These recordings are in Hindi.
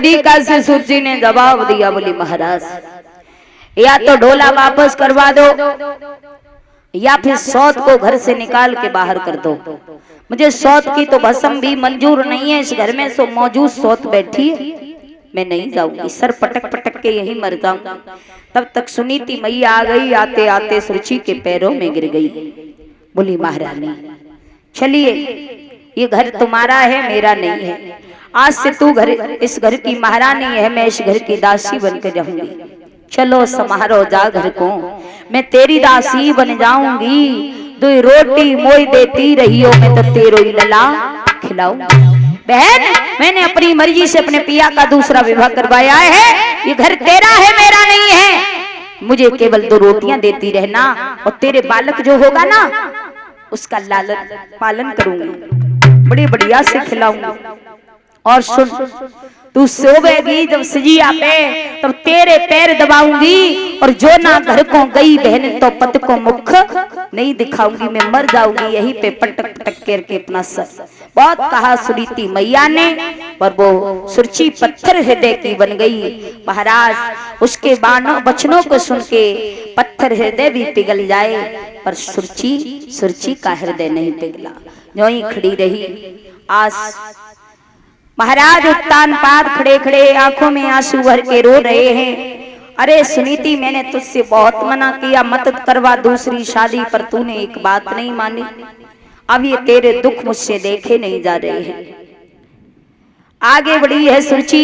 तरीका से सुरजी ने जवाब दिया, बोली महाराज या तो ढोला वापस करवा दो या फिर सौत को घर से निकाल के बाहर कर दो। मुझे सौत की तो भस्म भी मंजूर नहीं है, इस घर में सो मौजूद सौत बैठी है, मैं नहीं जाऊंगी, सर पटक पटक के यहीं मर जाऊंगी। तब तक सुनीति मैया आ गई, आते आते सुरुचि के पैरों में गिर गई। बोली महारानी चलिए, ये घर तुम्हारा है, मेरा नहीं है। आज से तू घर इस घर की महारानी है, मैं इस घर की दासी बनकर रहूंगी। चलो समारो जा घर को, मैं तेरी दासी बन जाऊंगी। दो रोटी मोई देती रही हो, मैं तो तेरो ही लला खिलाऊं। बहन मैंने अपनी मर्जी से अपने पिया का दूसरा विवाह करवाया है, ये घर तेरा है, मेरा नहीं है। मुझे केवल 2 रोटियां देती रहना और तेरे बालक जो होगा ना उसका लालन पालन करूंगी, बड़ी बढ़िया से खिलाऊंगी। और सुन, तू सोवेगी जब सजिया पे तब तेरे पैर दबाऊंगी, और जो ना घर को गई बहन तो पति को मुख नहीं दिखाऊंगी, मैं मर जाऊंगी यहीं पे पटक पटक करके अपना सर। बहुत कहा सुनीति मैया ने, पर वो सुरुचि पत्थर हृदय की बन गई। महाराज उसके वचनों को सुन के पत्थर हृदय भी पिघल जाए, पर सुरुचि का हृदय नहीं पिघला, जो ही खड़ी रही। आज महाराज उत्तान पाद खड़े खड़े आंखों में आंसू भर के रो रहे हैं। अरे सुनीति मैंने तुझसे बहुत मना किया, मत करवा दूसरी शादी, पर तूने एक बात नहीं मानी। अब ये तेरे दुख मुझसे देखे नहीं जा रहे हैं। आगे बढ़ी है सुरुचि,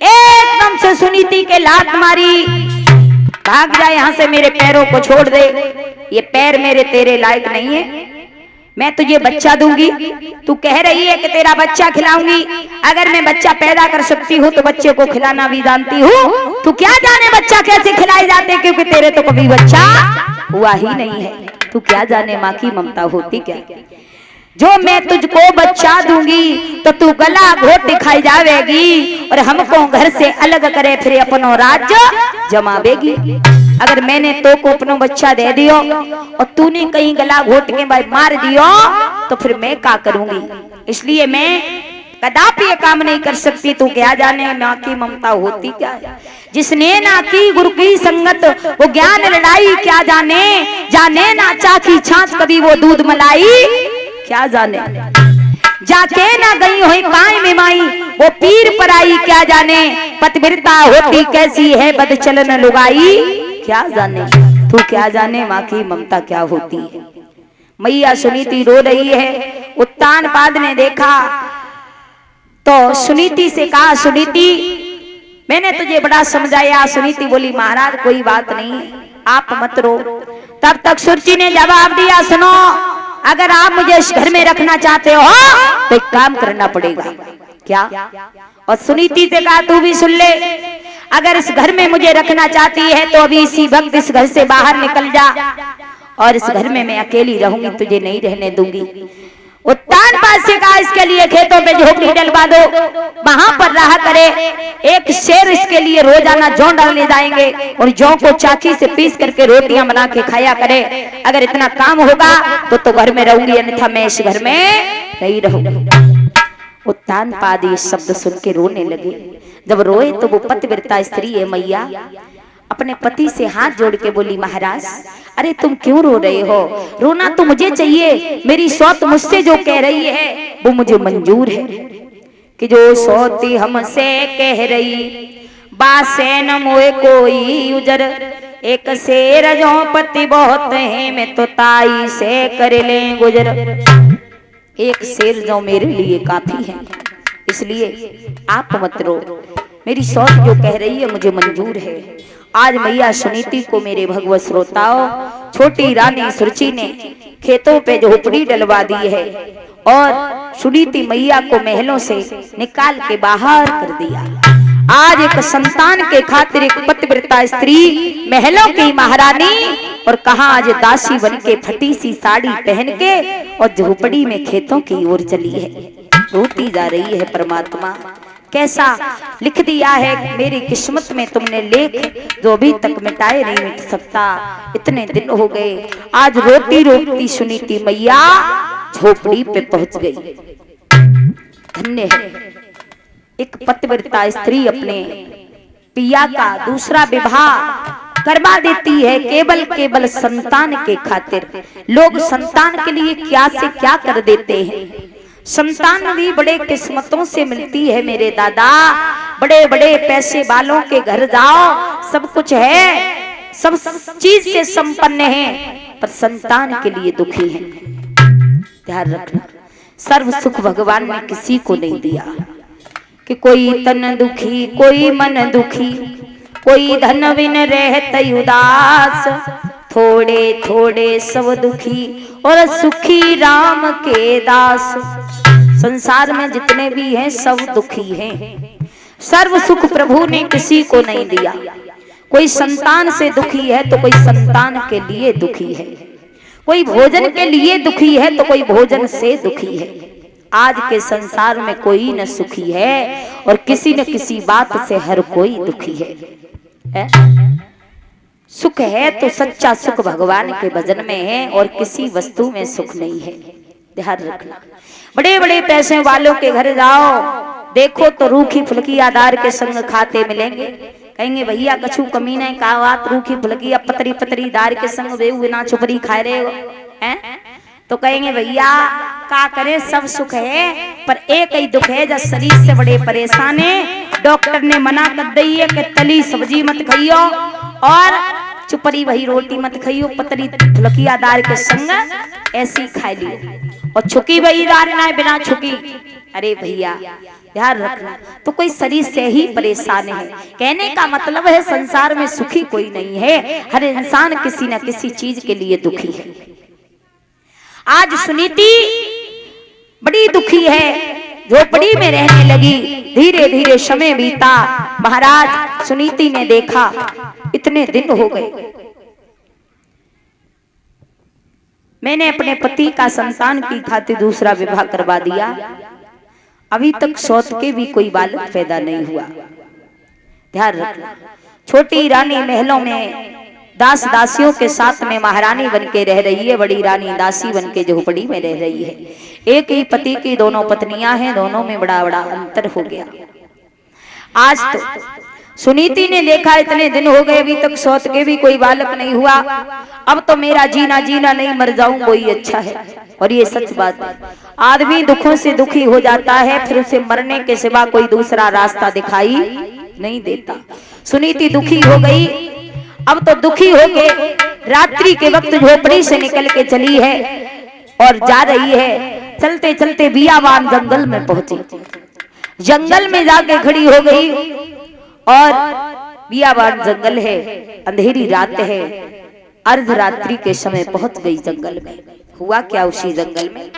एकदम से सुनीति के लात मारी, भाग जा यहाँ से, मेरे पैरों को छोड़ दे, ये पैर मेरे तेरे लायक नहीं है। मैं तुझे बच्चा दूंगी, तू कह रही है कि तेरा बच्चा खिलाऊंगी, अगर मैं बच्चा पैदा कर सकती हूँ तो बच्चे को खिलाना भी जानती हूँ। तू क्या जाने बच्चा कैसे खिलाए जाते, क्योंकि तेरे तो कभी बच्चा हुआ ही नहीं है। तू क्या जाने माँ की ममता होती क्या। जो मैं तुझको बच्चा दूंगी तो तू गला घोट दिखाई जावेगी और हमको घर से अलग करे फिर अपनो राज्य जमावेगी। अगर मैंने तो को अपनो बच्चा दे दियो और तूने कहीं गला घोट के मार दियो तो फिर मैं क्या करूंगी। इसलिए मैं कदापि ये काम नहीं कर सकती। तू क्या जाने माँ की ममता होती क्या है। जिसने ना की गुरु की संगत वो ज्ञान लड़ाई, क्या जाने जाने ना चाखी छाछ कभी वो दूध मलाई, क्या जाने जाके ना गई हुई काय में माई वो पीर पराई, क्या जाने पतिव्रता होती कैसी है बदचलन लुगाई, क्या जाने। तू क्या जाने माँ की ममता क्या होती है। मैया सुनीति रो रही है। उत्तान पाद ने देखा तो सुनीति से कहा, सुनीति मैंने तुझे बड़ा समझाया। सुनीति बोली, महाराज कोई बात नहीं, आप मत रो। तब तक सुरुचि ने जवाब दिया, सुनो अगर आप मुझे इस घर में रखना चाहते हो तो एक काम करना पड़ेगा। क्या? और सुनीति से कहा, तू भी सुन ले, अगर इस घर में मुझे रखना चाहती है तो अभी इसी वक्त इस घर से बाहर निकल जा, और इस घर में मैं अकेली रहूंगी, तुझे नहीं रहने दूंगी। उत्तान पाद से कहा, इसके लिए खेतों पे झोपड़ी डलवा दो, वहां पर रहा करे। एक शेर इसके लिए रोजाना जौ डालने जाएंगे और जौ को चाकी से पीस करके रोटियां बना के खाया करे। अगर इतना काम होगा तो घर में रहूंगी, अन्यथा मैं इस घर में नहीं रहूंगी। उत्तान पाद ये शब्द सुन के रोने लगे। जब रोए तो वो पतिव्रता स्त्री है मैया अपने पति से हाथ जोड़ के बोली, महाराज अरे तुम क्यों रो रहे हो। रोना तो मुझे चाहिए, मेरी सौत मुझसे जो कह रही है वो मुझे मंजूर है। कि जो सौती हमसे कह रही बासे न मोए कोई उजर, एक शेर जो पति बहुत है मैं तो ताई से कर ले गुजर। एक शेर जो मेरे लिए काफी है, इसलिए आप मत रो, मेरी सौत जो कह रही है मुझे मंजूर है। आज मैया सुनीति को मेरे भगवत श्रोताओं छोटी रानी सुरुचि ने खेतों पे झोपड़ी डलवा दी है और सुनीति मैया को महलों से निकाल के बाहर कर दिया। आज एक संतान के खातिर एक पतिव्रता स्त्री महलों की महारानी और कहां आज दासी बन के फटी सी साड़ी पहन के और झोपड़ी में खेतों की ओर चली है, रोती जा रही है। परमात्मा कैसा लिख दिया है मेरी किस्मत में तुमने लेख, जो अभी तक मिटाए नहीं मिट सकता। इतने दिन हो गए, आज रोती रोती सुनीति मैया झोपड़ी पे पहुंच गई। धन्य है एक पतिव्रता स्त्री अपने पिया का दूसरा विवाह करवा देती है केवल संतान के खातिर। लोग संतान के लिए क्या से क्या कर देते हैं। संतान भी बड़े किस्मतों से मिलती है मेरे दादा। बड़े बड़े पैसे वालों के घर जाओ, सब कुछ है, सब चीज से संपन्न है, पर संतान के लिए दुखी है। ध्यान रखना, सर्व सुख भगवान ने किसी को नहीं दिया कि कोई तन दुखी, कोई मन दुखी, कोई धन बिन रहते उदास, थोड़े थोड़े सब दुखी और सुखी राम के दास। संसार में जितने भी हैं सब दुखी हैं। सर्व सुख प्रभु ने किसी को नहीं दिया। कोई संतान से दुखी है तो कोई संतान के लिए दुखी है, कोई भोजन के लिए दुखी है तो कोई भोजन से दुखी है। आज के संसार में कोई न सुखी है और किसी न किसी बात से हर कोई दुखी है। सुख है तो सच्चा सुख भगवान के भजन में है और किसी वस्तु में सुख नहीं है। ध्यान रखना, बड़े बड़े पैसे वालों के घर जाओ, देखो तो रूखी फुलकी आधार के संग खाते मिलेंगे। कहेंगे भैया कछु कमीने का बात, रूखी फुलकी पतरी पतरी दार के संग वे बिना चुपरी खाए रहे हो हैं। तो कहेंगे भैया का करे, सब सुख है पर एक ही दुख है, जब शरीर से बड़े परेशान है। डॉक्टर ने मना कर दी है कि तली सब्जी मत खाइयो और चुपरी वही रोटी मत खाइयो, पतली फुलकिया दार के संग ऐसी खा लियो और छुकी वही दार ना बिना छुकी। अरे भैया ध्यान रखना, तो कोई शरीर से ही परेशान है। कहने का मतलब है संसार में सुखी कोई नहीं है, हर इंसान किसी न किसी चीज के लिए दुखी है। आज सुनीति बड़ी दुखी है, झोपड़ी में रहने लगी। धीरे धीरे समय बीता। महाराज सुनीति ने देखा इतने दिन हो गए, मैंने अपने पति का संतान की खातिर दूसरा विवाह करवा दिया, अभी तक सौत के भी कोई बालक पैदा नहीं हुआ। ध्यान रखना, छोटी रानी महलों में दास दासियों के साथ में महारानी बन के रह रही है, बड़ी रानी दासी बन के झोपड़ी में रह रही है। एक ही पति की दोनों पत्नियां हैं, दोनों में बड़ा बड़ा अंतर हो गया। आज तो सुनीति ने देखा इतने दिन हो गए, अभी तक सौत के भी कोई बालक नहीं हुआ, अब तो मेरा जीना जीना नहीं, मर जाऊं वही अच्छा है। और ये सच बात है, आदमी दुखों से दुखी हो जाता है, फिर उसे मरने के सिवा कोई दूसरा रास्ता दिखाई नहीं देता। सुनीति दुखी हो गई, अब तो दुखी हो के रात्रि के वक्त झोपड़ी से निकल के चली है और जा रही है। चलते चलते बियाबान जंगल में पहुंची, जंगल में जाके खड़ी हो गई और बियाबान जंगल है, अंधेरी रात है, अर्धरात्रि के समय पहुंच गई जंगल में। हुआ क्या उसी जंगल में,